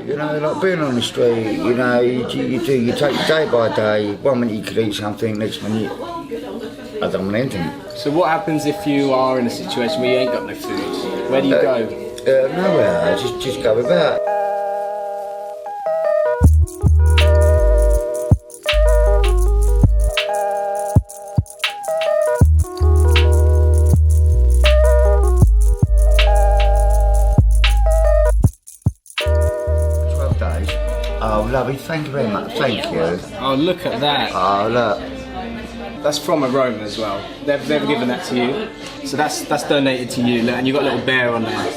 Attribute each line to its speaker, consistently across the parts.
Speaker 1: You know, like being on the street, you know, you take it day by day. One minute you could eat something, next minute I don't want anything.
Speaker 2: So what happens if you are in a situation where you ain't got no food? Where do you go?
Speaker 1: Nowhere, just go about. Oh, lovely, thank you very much, thank you.
Speaker 2: Oh, look at that.
Speaker 1: Oh, look.
Speaker 2: That's from Aroma as well. They've given that to you. So that's donated to you, and you've got a little bear on there.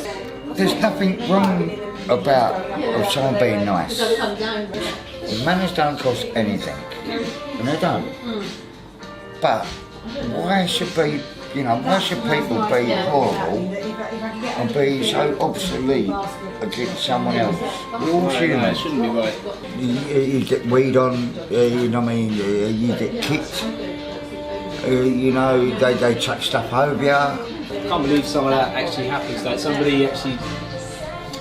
Speaker 1: There's nothing wrong about someone being nice. Manners don't cost anything, and they don't. But why should why should people be horrible and be so obsolete against someone else? We're all human.
Speaker 2: It shouldn't be right.
Speaker 1: You get weed on, you know what I mean, you get kicked, you know, they chuck stuff over you.
Speaker 2: I can't believe some of that actually happens, like somebody actually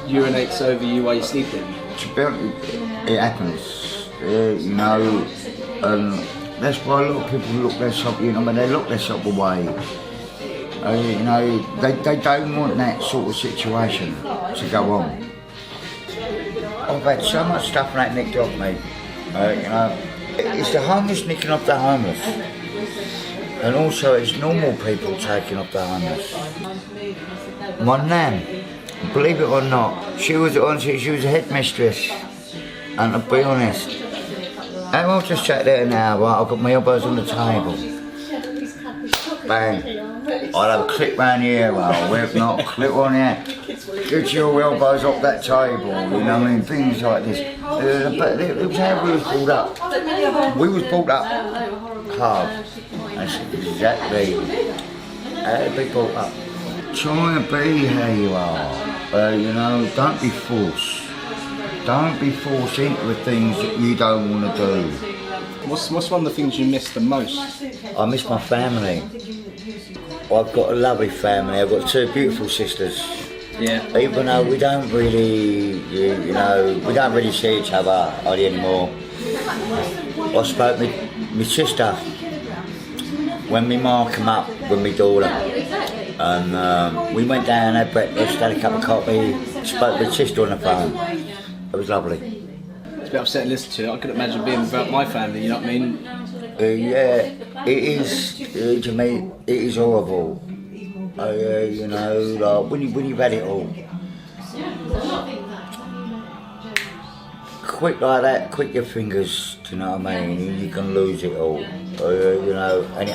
Speaker 2: urinates over you while you're sleeping.
Speaker 1: It happens, you know, and that's why a lot of people look themselves, you know, when they look themselves away. You know, they don't want that sort of situation to go on. I've had so much stuff like that nicked off me, you know. It's the homeless nicking off the homeless. And also it's normal people taking off the homeless. My nan, believe it or not, she was a headmistress. And to be honest, I'll just sat there now, right, I've got my elbows on the table. Bang. I'll have a clip round here, well, we've not a clip on here. Get your elbows off that table, you know what I mean, things like this. But it was how we was brought up. We was brought up hard. That's exactly how to be brought up. Try and be how you are, you know, don't be forced. Don't be forced into the things that you don't want to do.
Speaker 2: What's one of the things you miss the most?
Speaker 1: I miss my family. I've got a lovely family. I've got two beautiful sisters.
Speaker 2: Yeah.
Speaker 1: Even though we don't really, you know, we don't really see each other hardly anymore. I spoke to my sister when my ma came up with my daughter, and we went down, had breakfast, had a cup of coffee, spoke to my sister on the phone. It was lovely.
Speaker 2: It's a bit upsetting to listen to. I couldn't imagine being without my family, you know what I mean?
Speaker 1: Yeah, it is, to me, it is horrible. You know, like, when you've had it all. Quick like that, quick your fingers, do you know what I mean? You can lose it all. You know, and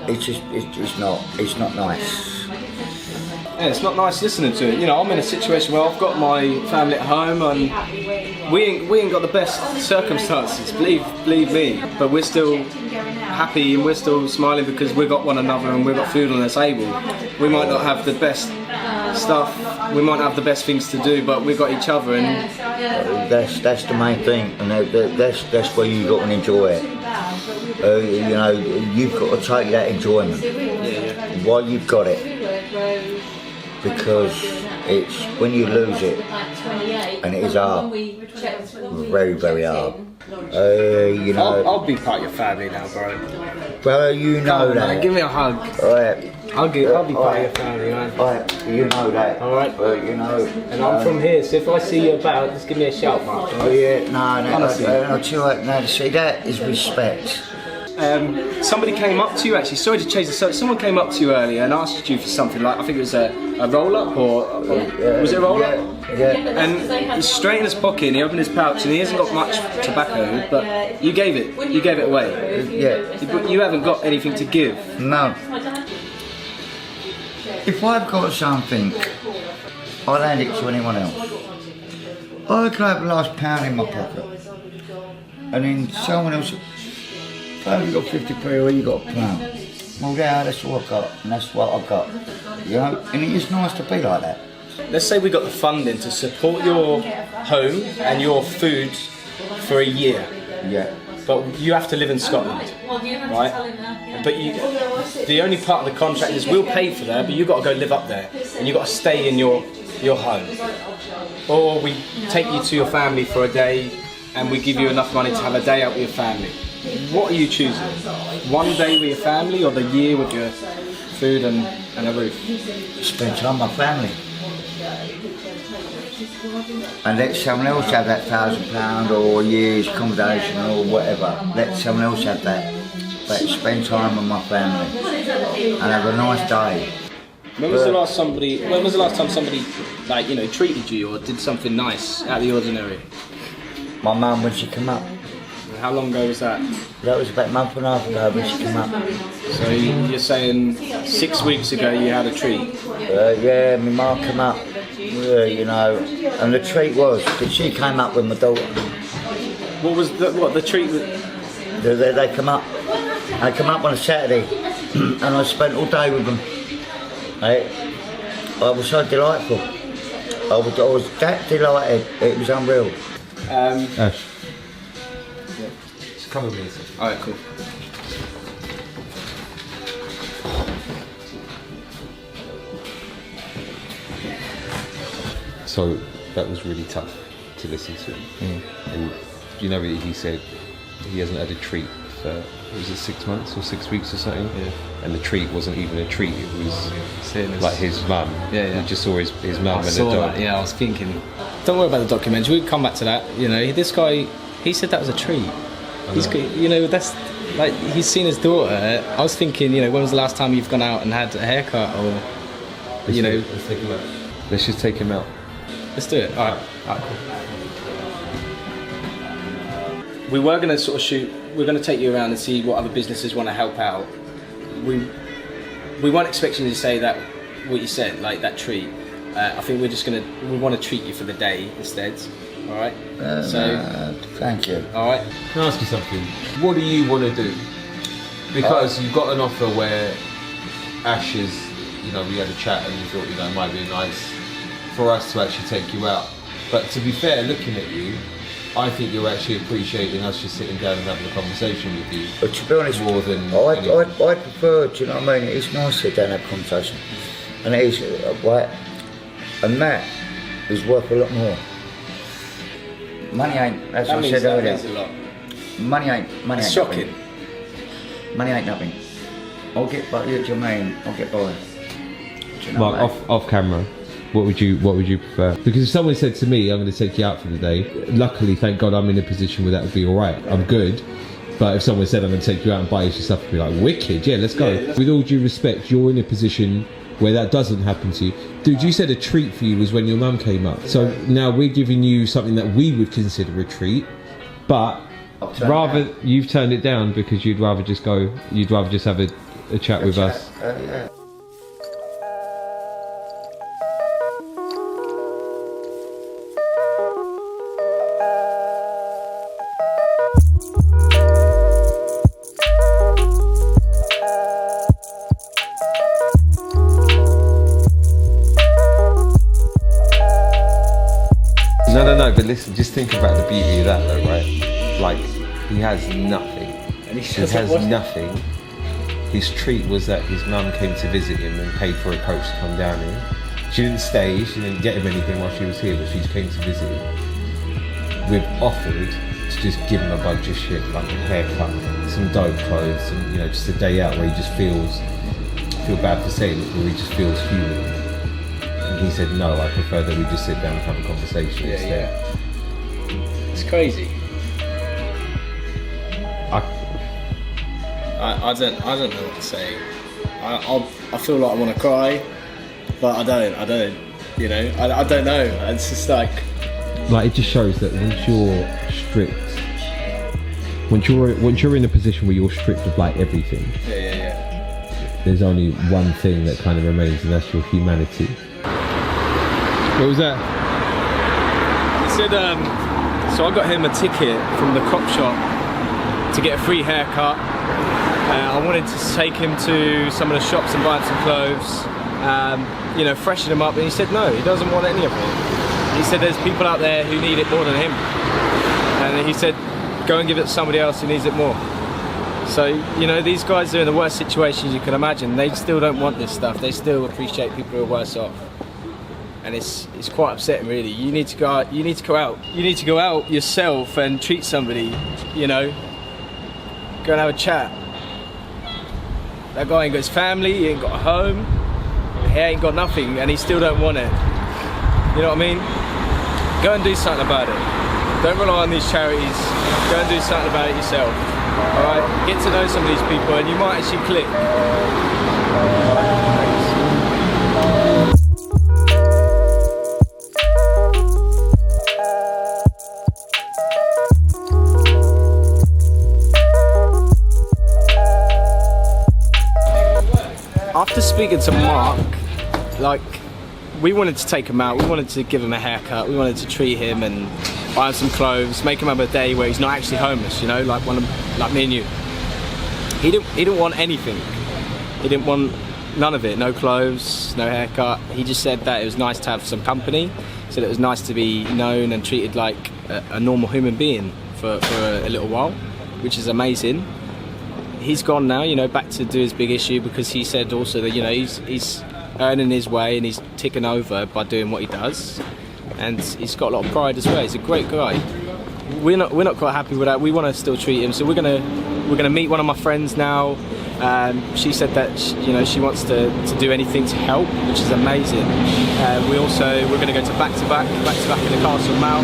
Speaker 1: it's not nice.
Speaker 2: Yeah, it's not nice listening to it. You know, I'm in a situation where I've got my family at home and we ain't got the best circumstances, believe me. But we're still happy and we're still smiling because we've got one another and we've got food on the table. We might not have the best stuff, we might not have the best things to do, but we've got each other, and
Speaker 1: that's the main thing, and that's where you've got to enjoy it. You know, you've got to take that enjoyment while you've got it, because it's when you lose it, and it is hard, very, very hard. You know,
Speaker 2: I'll be part of your family now, bro.
Speaker 1: Well, you know that.
Speaker 2: Man, give me a hug.
Speaker 1: Right.
Speaker 2: I'll be part of your family, man.
Speaker 1: Right. You know that.
Speaker 2: All right.
Speaker 1: You know.
Speaker 2: And I'm from here, so if I see you about, just give me a shout, Mark.
Speaker 1: Oh yeah. No. I'll tell you what. No, see, that is respect.
Speaker 2: Somebody came up to you actually, sorry to change the subject, someone came up to you earlier and asked you for something, like I think it was a roll-up or was it a roll-up?
Speaker 1: Yeah.
Speaker 2: And he's straight in his pocket and he opened his pouch and he hasn't got much tobacco, but you gave it away.
Speaker 1: Yeah.
Speaker 2: You haven't got anything to give.
Speaker 1: No. If I've got something, I'll hand it to anyone else. I could have the last pound in my pocket and then someone else, oh, you got 50p or you got a pound. Well, yeah, that's all I've got, and that's what I've got. You know, and it is nice to be like that.
Speaker 2: Let's say we got the funding to support your home and your food for a year.
Speaker 1: Yeah.
Speaker 2: But you have to live in Scotland, right? But the only part of the contract is we'll pay for that, but you've got to go live up there, and you've got to stay in your your home, or we take you to your family for a day and we give you enough money to have a day out with your family. What are you choosing? 1 day with your family or the year with your food and a roof?
Speaker 1: Spend time with my family. And let someone else have that £1,000 or a year's accommodation or whatever. Let someone else have that. But spend time with my family and have a nice day.
Speaker 2: When was the last time somebody like, you know, treated you or did something nice out of the ordinary?
Speaker 1: My mum when she came up.
Speaker 2: How long ago was that?
Speaker 1: That was about a month and a half ago when she came up.
Speaker 2: So you're saying 6 weeks ago you had a treat?
Speaker 1: Yeah, my mum came up, you know, and the treat was that she came up with my daughter.
Speaker 2: What was the treat?
Speaker 1: They come up. They come up on a Saturday, and I spent all day with them. I was so delightful. I was that delighted. It was unreal.
Speaker 3: Ash. Just come with me.
Speaker 2: Alright, cool.
Speaker 3: So that was really tough to listen to. And you know, he said he hasn't had a treat for, was it 6 months or 6 weeks or something?
Speaker 2: Yeah.
Speaker 3: And the treat wasn't even a treat, it was like his mum.
Speaker 2: Yeah.
Speaker 3: He just saw his mum and the dog.
Speaker 2: That, yeah, I was thinking, don't worry about the documentary, we'll come back to that. You know, this guy, he said that was a treat. You know, that's like, he's seen his daughter. I was thinking, you know, when was the last time you've gone out and had a haircut or, you know.
Speaker 3: Let's take him out. Let's just take him out.
Speaker 2: Let's do it. Alright, cool. We were going to sort of shoot, we're going to take you around and see what other businesses want to help out. We weren't expecting you to say that, what you said, like that treat. I think we want to treat you for the day instead. Alright?
Speaker 1: Thank you.
Speaker 2: Alright?
Speaker 3: Can I ask you something? What do you want to do? Because you've got an offer where Ash is, you know, we had a chat and you thought, you know, it might be nice for us to actually take you out. But to be fair, looking at you, I think you're actually appreciating us just sitting down and having a conversation with you.
Speaker 1: But to be honest,
Speaker 3: more than
Speaker 1: I prefer, do you know what I mean? It's nice to sit down and have a conversation. And it is, right? And that is worth a lot more. Money ain't, as I said earlier.
Speaker 2: That means a lot.
Speaker 1: Money ain't
Speaker 2: Shocking.
Speaker 1: Nothing. Money ain't nothing. I'll get by, you know what I mean? I'll get by. Do you know
Speaker 3: Mark,
Speaker 1: what I mean?
Speaker 3: off camera, what would you prefer? Because if someone said to me, I'm going to take you out for the day, luckily, thank God, I'm in a position where that would be all right. I'm good. But if someone said I'm going to take you out and buy you some stuff, I'd be like, wicked, yeah, let's go. Yeah, with all due respect, you're in a position where that doesn't happen to you. Dude, you said a treat for you was when your mum came up. So now we're giving you something that we would consider a treat, but rather you've turned it down because you'd rather just have a chat with us.
Speaker 1: Yeah.
Speaker 3: No, but listen, just think about the beauty of that though, right? Like, he has nothing.
Speaker 2: And
Speaker 3: he has nothing. His treat was that his mum came to visit him and paid for a coach to come down here. She didn't stay, she didn't get him anything while she was here, but she came to visit him. We've offered to just give him a bunch of shit, like a haircut, some dope clothes, and you know, just a day out where he just feel bad for saying it, but he just feels human. And he said, no, I prefer that we just sit down and have a conversation instead.
Speaker 2: Yeah. It's crazy. I don't know what to say. I feel like I want to cry, but I don't. You know, I don't know. It's just like
Speaker 3: it just shows that once you're stripped, once you're in a position where you're stripped of like everything.
Speaker 2: Yeah.
Speaker 3: There's only one thing that kind of remains, and that's your humanity. What was that?
Speaker 2: He said, so I got him a ticket from the cop shop to get a free haircut. I wanted to take him to some of the shops and buy him some clothes, you know, freshen him up, and he said no, he doesn't want any of it. He said there's people out there who need it more than him. And he said, go and give it to somebody else who needs it more. So, you know, these guys are in the worst situations you can imagine. They still don't want this stuff. They still appreciate people who are worse off. and it's quite upsetting, really. You need to go out. You need to go out. You need to go out yourself and treat somebody. You know, go and have a chat. That guy ain't got his family. He ain't got a home. He ain't got nothing, and he still don't want it. You know what I mean? Go and do something about it. Don't rely on these charities. Go and do something about it yourself. Alright? Get to know some of these people and you might actually click. After speaking to Mark, like, we wanted to take him out, we wanted to give him a haircut, we wanted to treat him and buy him some clothes, make him have a day where he's not actually homeless, you know, like me and you. He didn't want anything. He didn't want none of it, no clothes, no haircut. He just said that it was nice to have some company, said it was nice to be known and treated like a normal human being for a little while, which is amazing. He's gone now, you know, back to do his big issue, because he said also that, you know, he's earning his way and he's ticking over by doing what he does, and he's got a lot of pride as well. He's a great guy. We're not quite happy with that. We want to still treat him, so we're gonna meet one of my friends now. She said that she wants to do anything to help, which is amazing. We're gonna go to back to back in the Castle Mall.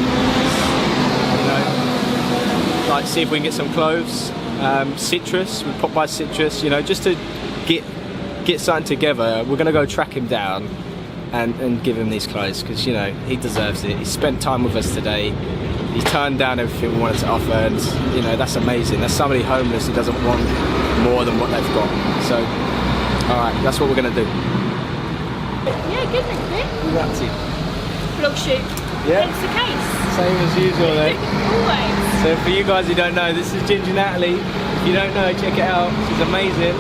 Speaker 2: You know, like see if we can get some clothes. Citrus, we pop by Citrus, you know, just to get something together. We're gonna go track him down and give him these clothes, because, you know, he deserves it. He spent time with us today. He turned down everything we wanted to offer, and, you know, that's amazing. There's somebody homeless who doesn't want more than what they've got. So, alright, that's what we're gonna do.
Speaker 4: Yeah, good, thank you.
Speaker 2: What are you up to?
Speaker 4: Vlog shoot.
Speaker 2: Yeah.
Speaker 4: It's the case.
Speaker 2: Same as usual, though.
Speaker 4: Always.
Speaker 2: So for you guys who don't know, this is Ginger Natalie. If you don't know, check it out. She's amazing.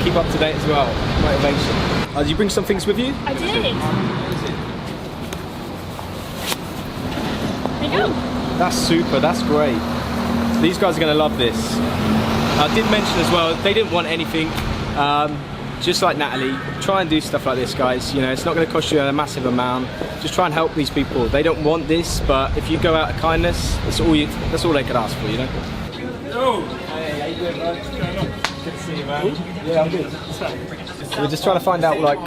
Speaker 2: Keep up to date as well. Motivation. Did you bring some things with you?
Speaker 4: I did. There you go.
Speaker 2: That's super, that's great. These guys are going to love this. I did mention as well, they didn't want anything. Just like Natalie, try and do stuff like this, guys. You know, it's not going to cost you a massive amount. Just try and help these people. They don't want this, but if you go out of kindness, that's all they could ask for, you know?
Speaker 5: Oh!
Speaker 2: Hey, how you doing, bro?
Speaker 5: What's going on? Good to see you, man.
Speaker 2: Yeah, I'm good. We're just trying to find out, like,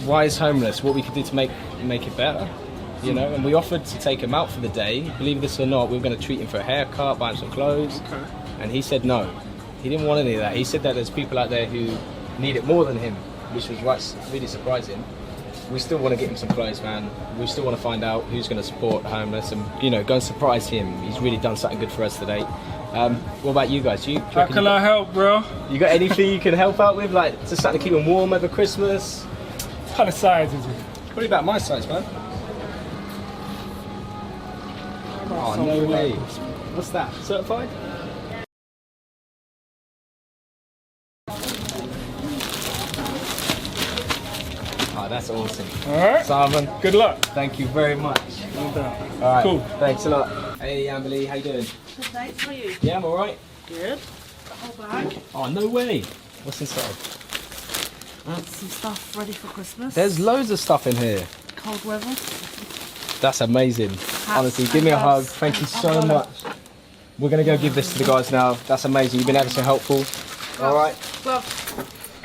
Speaker 2: why he's homeless, what we could do to make it better, you know. And we offered to take him out for the day. Believe this or not, we were going to treat him for a haircut, buy him some clothes, and he said no. He didn't want any of that. He said that there's people out there who need it more than him, which was really surprising. We still want to get him some clothes, man. We still want to find out who's going to support the homeless and, you know, go and surprise him. He's really done something good for us today. What about you guys?
Speaker 5: How can I help, bro?
Speaker 2: You got anything you can help out with, like just something to keep him warm over Christmas?
Speaker 5: What kind of size is it?
Speaker 2: Probably about my size, man. Oh, no way. What's that? Certified? Oh, that's awesome.
Speaker 5: Alright.
Speaker 2: Simon,
Speaker 5: Good luck.
Speaker 2: thank you very much.
Speaker 5: Well done.
Speaker 2: Alright,
Speaker 5: Cool.
Speaker 2: Thanks a lot. Hey, Amberly, how you doing?
Speaker 6: Good, thanks. How are you?
Speaker 2: Yeah, I'm alright.
Speaker 6: Good. Got a whole bag.
Speaker 2: Oh, no way. What's inside?
Speaker 6: Some stuff ready for Christmas.
Speaker 2: There's loads of stuff in here.
Speaker 6: cold weather.
Speaker 2: That's amazing. Honestly, give me a hug. Thank you so much. We're going to go give this to the guys now. That's amazing. You've been ever so helpful. Alright.
Speaker 6: Gloves.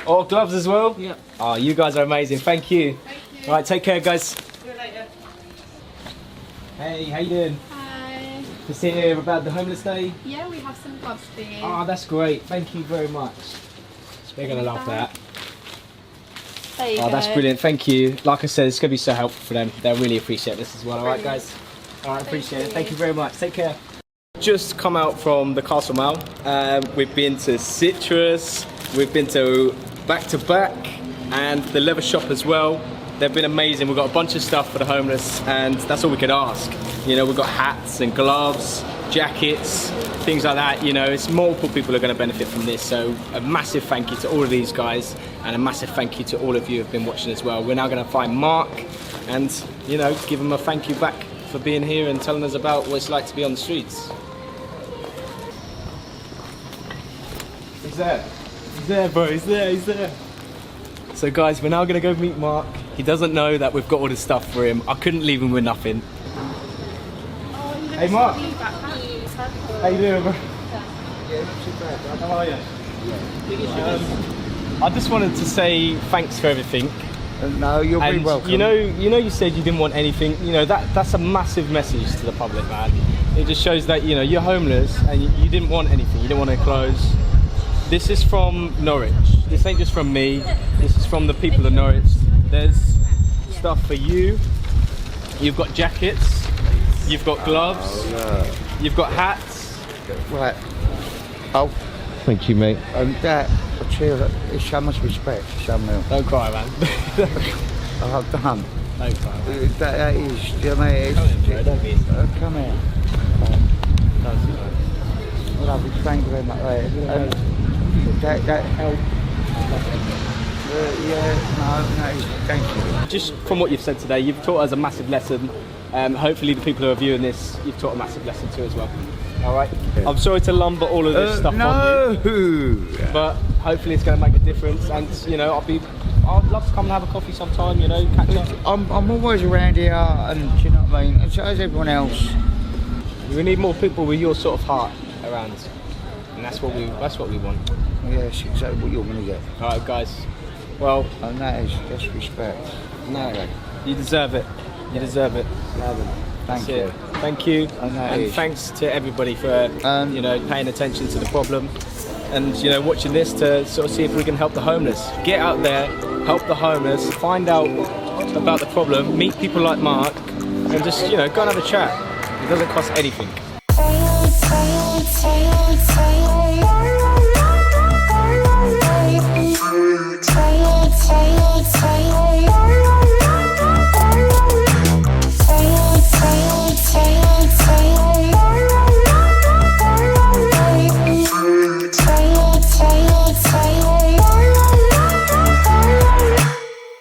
Speaker 2: Oh, gloves as well?
Speaker 6: Yep.
Speaker 2: Oh, you guys are amazing. Thank you.
Speaker 6: Thank you.
Speaker 2: Alright, take care, guys.
Speaker 6: See you later.
Speaker 2: Hey, how you doing?
Speaker 7: Hi.
Speaker 2: Just here about the homeless day?
Speaker 7: Yeah, we have some gloves for you.
Speaker 2: Oh, that's great. Thank you very much. They're going to love that.
Speaker 7: There you
Speaker 2: Oh,
Speaker 7: go.
Speaker 2: that's brilliant. Thank you. Like I said, it's going to be so helpful for them. They'll really appreciate this as well. All right, guys? All right, appreciate it. Thank you very much. Take care. Just come out from the Castle Mall. We've been to Citrus. We've been to Back and the leather shop as well. They've been amazing. We've got a bunch of stuff for the homeless, and that's all we could ask. You know, we've got hats and gloves, jackets, things like that. You know, it's multiple people are going to benefit from this. So a massive thank you to all of these guys, and a massive thank you to all of you who have been watching as well. We're now going to find Mark and, you know, give him a thank you back for being here and telling us about what it's like to be on the streets. He's there. He's there, bro. He's there. He's there. So guys, we're now going to go meet Mark. He doesn't know that we've got all this stuff for him. I couldn't leave him with nothing. Hey Mark, how you doing, bro? Yeah, not too bad, bro. How are you? I just wanted to say thanks for everything.
Speaker 1: No, you'll be
Speaker 2: And
Speaker 1: welcome.
Speaker 2: you know, you said you didn't want anything. You know, that's a massive message to the public, man. It just shows that, you know, you're homeless and you didn't want anything. You didn't want any clothes. This is from Norwich. This ain't just from me. This is from the people of Norwich. There's stuff for you. You've got jackets. You've got gloves. You've got hats.
Speaker 1: Right. Oh,
Speaker 3: Thank you, mate.
Speaker 1: and that, it's so much respect, so much.
Speaker 2: Don't cry, man.
Speaker 1: I've done.
Speaker 2: Don't cry.
Speaker 1: That is, do you know what I mean?
Speaker 2: Come here, bro. Don't be.
Speaker 1: Come here. Lovely, thank you very much. That help. Thank you.
Speaker 2: Just from what you've said today, you've taught us a massive lesson. Hopefully the people who are viewing this, you've taught a massive lesson too as well. All right. I'm sorry to lumber all of this stuff on you, but hopefully it's going to make a difference. And you know, I'd love to come and have a coffee sometime. You know, catch up.
Speaker 1: I'm always around here, and do you know what I mean? And so is everyone else.
Speaker 2: We need more people with your sort of heart around, and that's what we want.
Speaker 1: Yes, exactly what you're going to get.
Speaker 2: All right, guys. Well,
Speaker 1: And that's respect.
Speaker 2: no, you deserve it. You deserve it.
Speaker 1: Thank
Speaker 2: That's
Speaker 1: you.
Speaker 2: it. Thank you,
Speaker 1: And that
Speaker 2: and
Speaker 1: is.
Speaker 2: thanks to everybody for you know, paying attention to the problem, and you know, watching this to sort of see if we can help the homeless. Get out there, help the homeless, find out about the problem, meet people like Mark, and just, you know, go and have a chat. It doesn't cost anything.